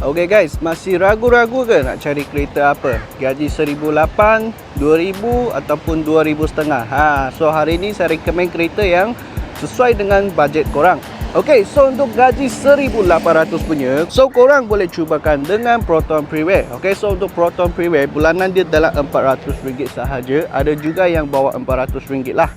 Okay guys, masih ragu-ragu ke nak cari kereta apa? Gaji 1,800, 2,000 ataupun 2,500. So hari ni saya recommend kereta yang sesuai dengan bajet korang. Okay, so untuk gaji 1,800 punya, so korang boleh cubakan dengan Proton Pre-Wear. Okay, so untuk Proton Pre-Wear bulanan dia dalam RM400 sahaja. Ada juga yang bawa RM400 lah.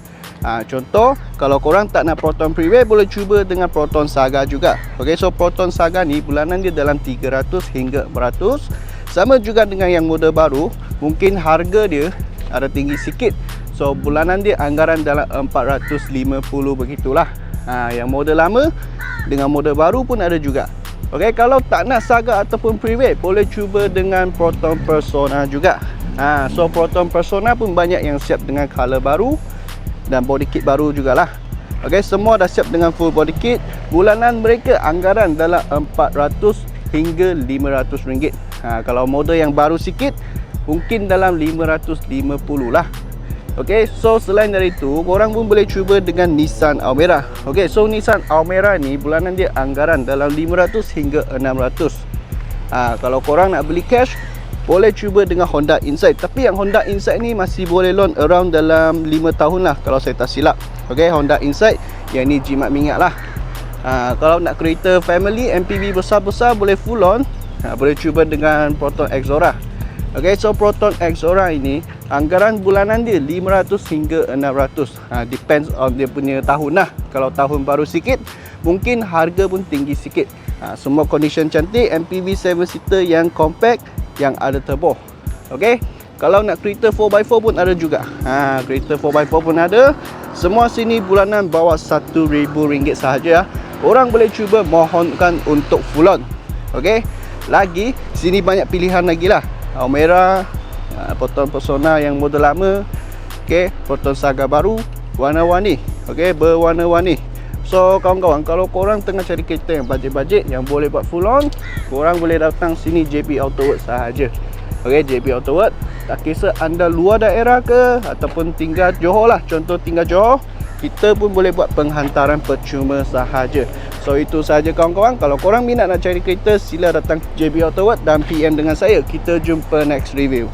Contoh, kalau korang tak nak Proton Pre-Wear, boleh cuba dengan Proton Saga juga. Okay, so Proton Saga ni bulanan dia dalam 300 hingga 400. Sama juga dengan yang model baru, mungkin harga dia ada tinggi sikit. So bulanan dia anggaran dalam 450 begitulah. Yang model lama dengan model baru pun ada juga. Okay, kalau tak nak Saga ataupun Pre-Wear, boleh cuba dengan Proton Persona juga. So Proton Persona pun banyak yang siap dengan color baru dan body kit baru jugalah. Okay, semua dah siap dengan full body kit. Bulanan mereka anggaran dalam 400 hingga 500 ringgit. Kalau model yang baru sikit, mungkin dalam 550 lah. Okay, so selain dari itu, korang pun boleh cuba dengan Nissan Almera. Okay, so Nissan Almera ni bulanan dia anggaran dalam 500 hingga 600. Kalau korang nak beli cash, boleh cuba dengan Honda Insight. Tapi yang Honda Insight ni masih boleh loan around dalam 5 tahun lah kalau saya tak silap. Okay, Honda Insight yang ni jimat minyak lah. Kalau nak kereta family, MPV besar-besar, boleh full loan. Boleh cuba dengan Proton Exora. Okay, so Proton Exora ini anggaran bulanan dia 500 hingga 600. Depends on dia punya tahun lah. Kalau tahun baru sikit, mungkin harga pun tinggi sikit. Semua condition cantik, MPV 7-seater yang compact, yang ada turbo. Okay, kalau nak kereta 4x4 pun ada juga. Kereta 4x4 pun ada. Semua sini bulanan bawah RM1,000 sahaja. Orang boleh cuba mohonkan untuk full on. Okay, lagi sini banyak pilihan lagi lah. Almera, Proton Persona yang model lama, okay, Proton Saga baru, warna-warni. Okay, berwarna-warni. So kawan-kawan, kalau korang tengah cari kereta yang bajet-bajet, yang boleh buat full on, korang boleh datang sini JP Auto Works sahaja. Okay, JP Auto Works, tak kisah anda luar daerah ke ataupun tinggal Johor lah. Contoh tinggal Johor, kita pun boleh buat penghantaran percuma sahaja. So itu sahaja kawan-kawan. Kalau korang minat nak cari kereta, sila datang JP Auto Works dan PM dengan saya. Kita jumpa next review.